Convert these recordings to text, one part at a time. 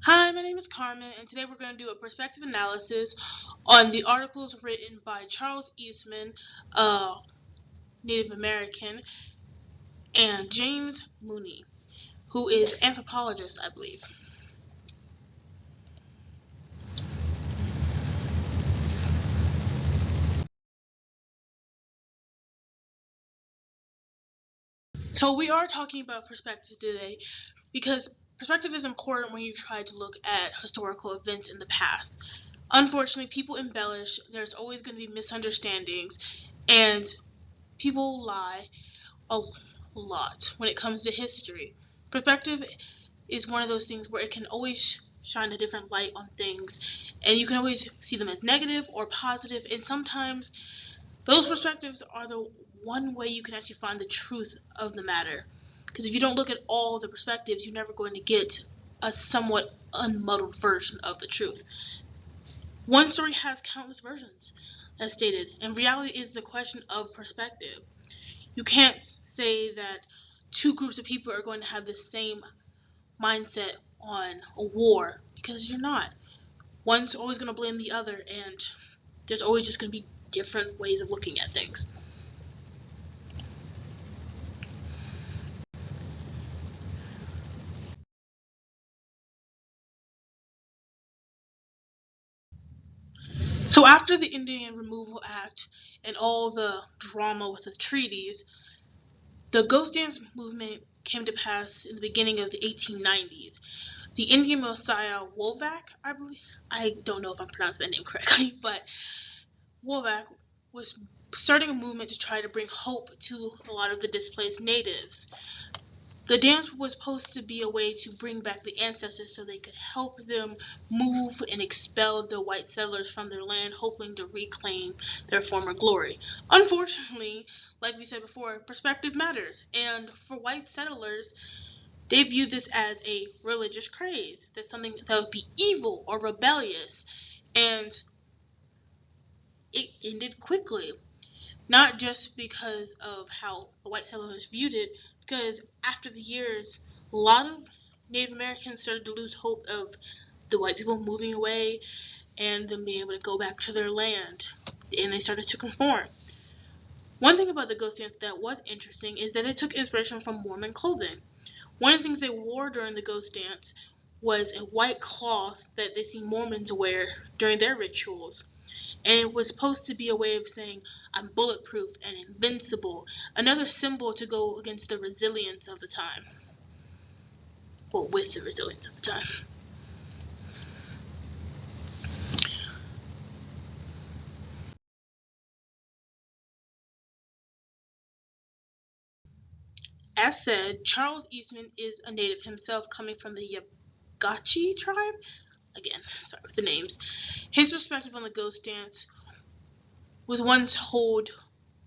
Hi, my name is Carmen, and today we're going to do a perspective analysis on the articles written by Charles Eastman, a Native American, and James Mooney, who is anthropologist, I believe. So we are talking about perspective today because perspective is important when you try to look at historical events in the past. Unfortunately, people embellish, there's always going to be misunderstandings, and people lie a lot when it comes to history. Perspective is one of those things where it can always shine a different light on things, and you can always see them as negative or positive, and sometimes those perspectives are the one way you can actually find the truth of the matter. Because if you don't look at all the perspectives, you're never going to get a somewhat unmuddled version of the truth. One story has countless versions, as stated, and reality is the question of perspective. You can't say that two groups of people are going to have the same mindset on a war, because you're not. One's always going to blame the other, and there's always just going to be different ways of looking at things. So after the Indian Removal Act and all the drama with the treaties, the Ghost Dance movement came to pass in the beginning of the 1890s. The Indian Messiah Wolvac, I believe, I don't know if I'm pronouncing that name correctly, but Wolvac was starting a movement to try to bring hope to a lot of the displaced natives. The dance was supposed to be a way to bring back the ancestors so they could help them move and expel the white settlers from their land, hoping to reclaim their former glory. Unfortunately, like we said before, perspective matters, and for white settlers, they viewed this as a religious craze, that's something that would be evil or rebellious, and it ended quickly. Not just because of how the white settlers viewed it, because after the years, a lot of Native Americans started to lose hope of the white people moving away and them being able to go back to their land, and they started to conform. One thing about the ghost dance that was interesting is that it took inspiration from Mormon clothing. One of the things they wore during the ghost dance was a white cloth that they see Mormons wear during their rituals. And it was supposed to be a way of saying, I'm bulletproof and invincible, another symbol to go against the resilience of the time. Well, with the resilience of the time. As said, Charles Eastman is a native himself, coming from the Yagachi tribe. Again, sorry with the names. His perspective on the ghost dance was one told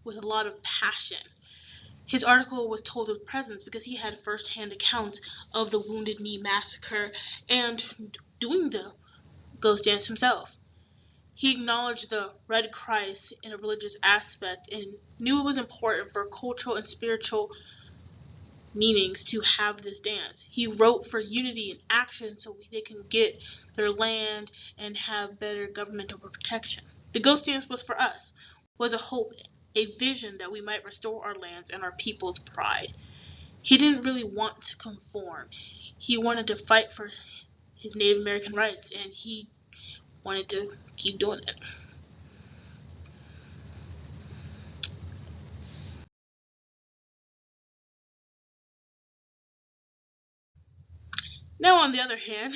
with a lot of passion. His article was told with presence because he had first-hand accounts of the Wounded Knee massacre and doing the ghost dance himself. He acknowledged the Red Christ in a religious aspect and knew it was important for cultural and spiritual meanings to have this dance. He wrote for unity and action so they can get their land and have better governmental protection. The ghost dance was for us, was a hope, a vision that we might restore our lands and our people's pride. He didn't really want to conform. He wanted to fight for his Native American rights, and he wanted to keep doing it. Now, on the other hand,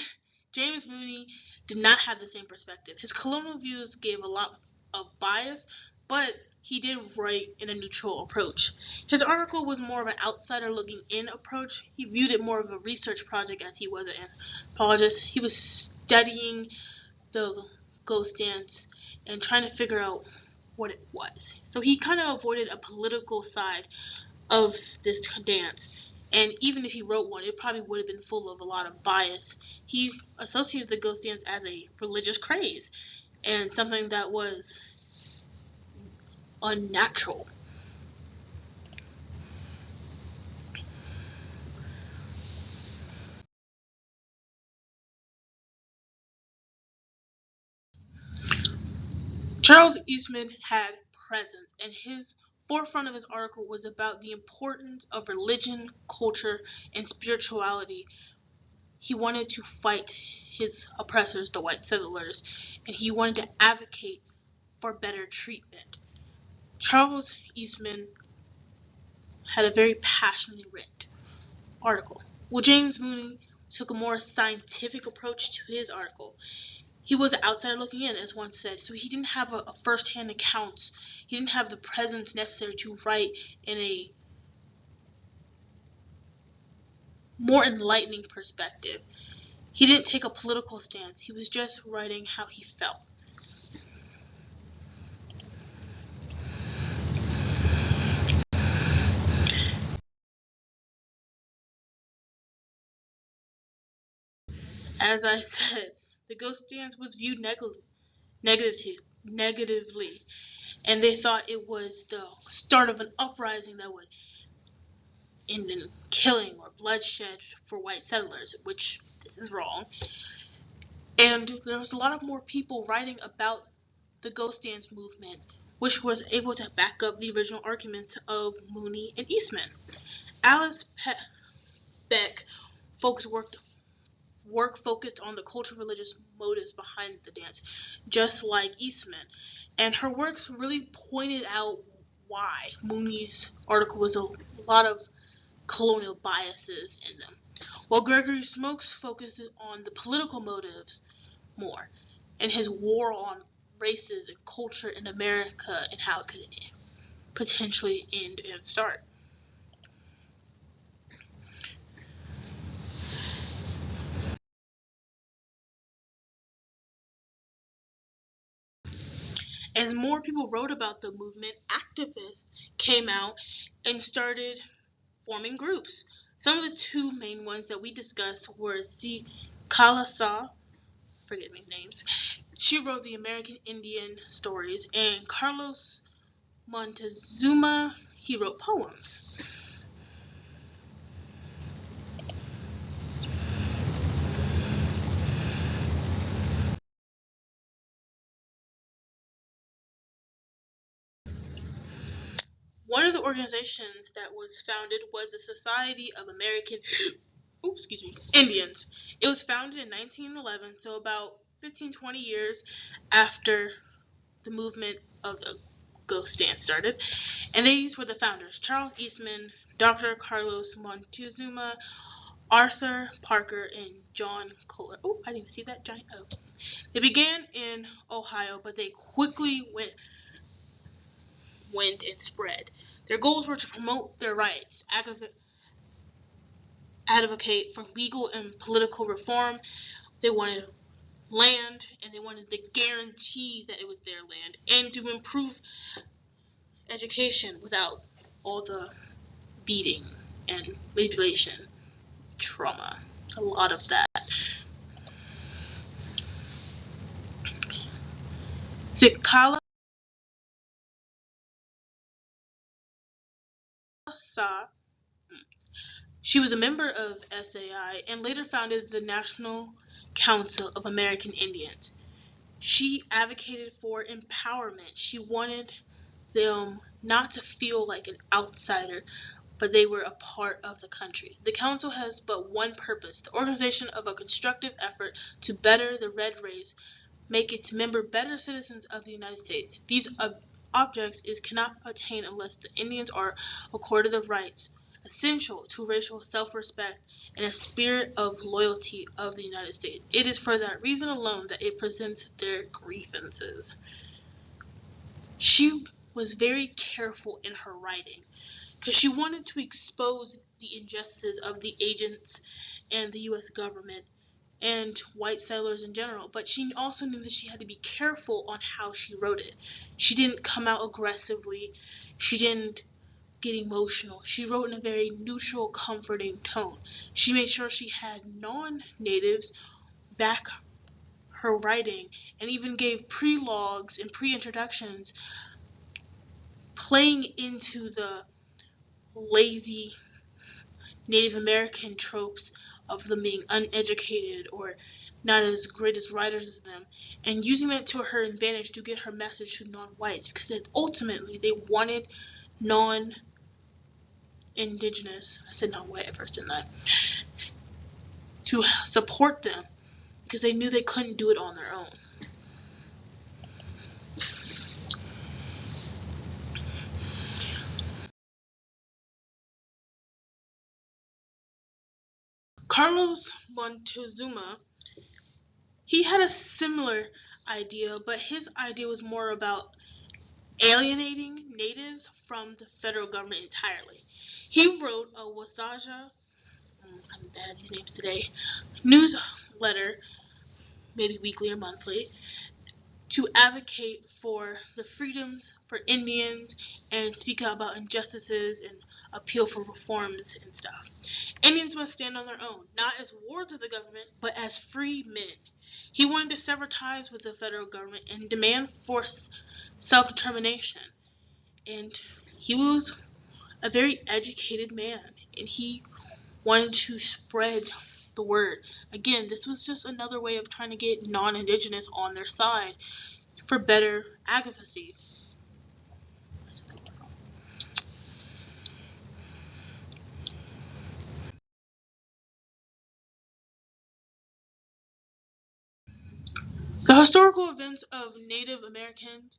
James Mooney did not have the same perspective. His colonial views gave a lot of bias, but he did write in a neutral approach. His article was more of an outsider looking in approach. He viewed it more of a research project as he was an anthropologist. He was studying the ghost dance and trying to figure out what it was. So he kind of avoided a political side of this dance. And even if he wrote one, it probably would have been full of a lot of bias. He associated the ghost dance as a religious craze and something that was unnatural. Charles Eastman had presence, and his forefront of his article was about the importance of religion, culture, and spirituality. He wanted to fight his oppressors, the white settlers, and he wanted to advocate for better treatment. Charles Eastman had a very passionately written article. Well, James Mooney took a more scientific approach to his article. He was an outsider looking in, as one said, so he didn't have a first-hand accounts. He didn't have the presence necessary to write in a more enlightening perspective. He didn't take a political stance. He was just writing how he felt. As I said, the ghost dance was viewed negatively, and they thought it was the start of an uprising that would end in killing or bloodshed for white settlers, which this is wrong. And there was a lot of more people writing about the ghost dance movement, which was able to back up the original arguments of Mooney and Eastman. Alice Beck work focused on the cultural religious motives behind the dance, just like Eastman. And her works really pointed out why Mooney's article was a lot of colonial biases in them, while Gregory Smokes focused on the political motives more, and his war on races and culture in America and how it could potentially end and start. As more people wrote about the movement, activists came out and started forming groups. Some of the two main ones that we discussed were Kalasa, forget me names. She wrote the American Indian stories, and Carlos Montezuma, he wrote poems. One of the organizations that was founded was the Society of American Indians. It was founded in 1911, so about 15-20 years after the movement of the ghost dance started. And these were the founders: Charles Eastman, Dr. Carlos Montezuma, Arthur Parker, and John Kohler. Oh, I didn't see that giant O. They began in Ohio, but they quickly went and spread. Their goals were to promote their rights, advocate for legal and political reform. They wanted land, and they wanted to guarantee that it was their land, and to improve education without all the beating and manipulation, trauma, a lot of that. Zikala Sa, she was a member of SAI and later founded the National Council of American Indians. She advocated for empowerment. She wanted them not to feel like an outsider, but they were a part of the country. The council has but one purpose: the organization of a constructive effort to better the red race, make its member better citizens of the United States. These objects cannot attain unless the Indians are accorded the rights essential to racial self-respect and a spirit of loyalty of the United States. It is for that reason alone that it presents their grievances. She was very careful in her writing because she wanted to expose the injustices of the agents and the U.S. government and white settlers in general, but she also knew that she had to be careful on how she wrote it. She didn't come out aggressively. She didn't get emotional. She wrote in a very neutral, comforting tone. She made sure she had non-natives back her writing and even gave prelogues and pre-introductions playing into the lazy Native American tropes of them being uneducated or not as great as writers as them, and using that to her advantage to get her message to non-whites, because ultimately they wanted non-indigenous, I said non-white at first, didn't I, to support them, because they knew they couldn't do it on their own. Carlos Montezuma, he had a similar idea, but his idea was more about alienating natives from the federal government entirely. He wrote a Wasaja, I'm bad at these names today, newsletter, maybe weekly or monthly, to advocate for the freedoms for Indians and speak out about injustices and appeal for reforms and stuff. Indians must stand on their own, not as wards of the government, but as free men. He wanted to sever ties with the federal government and demand for self-determination. And he was a very educated man, and he wanted to spread the word. Again, this was just another way of trying to get non-indigenous on their side for better advocacy. The historical events of Native American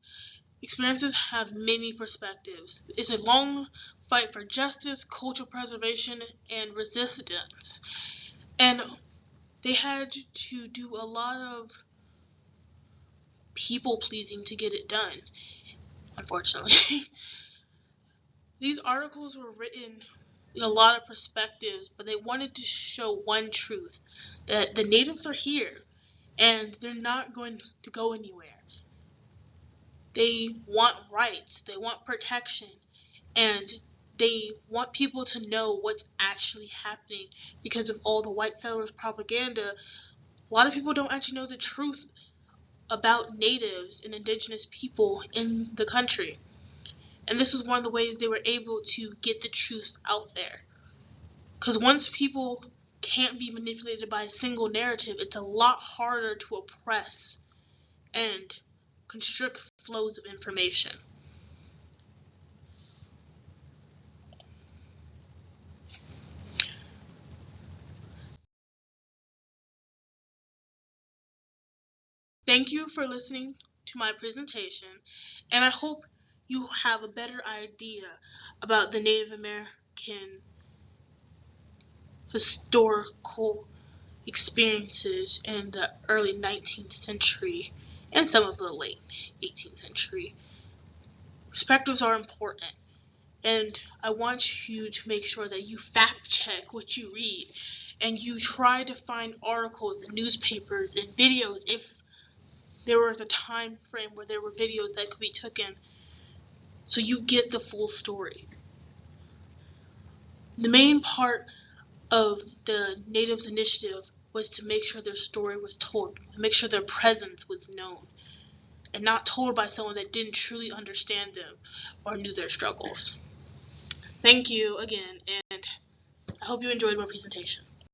experiences have many perspectives. It's a long fight for justice, cultural preservation, and resistance. And they had to do a lot of people pleasing to get it done, unfortunately. These articles were written in a lot of perspectives, but they wanted to show one truth, that the natives are here and they're not going to go anywhere. They want rights, they want protection, and they want people to know what's actually happening. Because of all the white settlers propaganda, a lot of people don't actually know the truth about natives and indigenous people in the country. And this is one of the ways they were able to get the truth out there. Because once people can't be manipulated by a single narrative, it's a lot harder to oppress and constrict flows of information. Thank you for listening to my presentation, and I hope you have a better idea about the Native American historical experiences in the early 19th century and some of the late 18th century. Perspectives are important, and I want you to make sure that you fact check what you read, and you try to find articles in newspapers and videos if there was a time frame where there were videos that could be taken, so you get the full story. The main part of the Natives Initiative was to make sure their story was told, make sure their presence was known, and not told by someone that didn't truly understand them or knew their struggles. Thank you again, and I hope you enjoyed my presentation.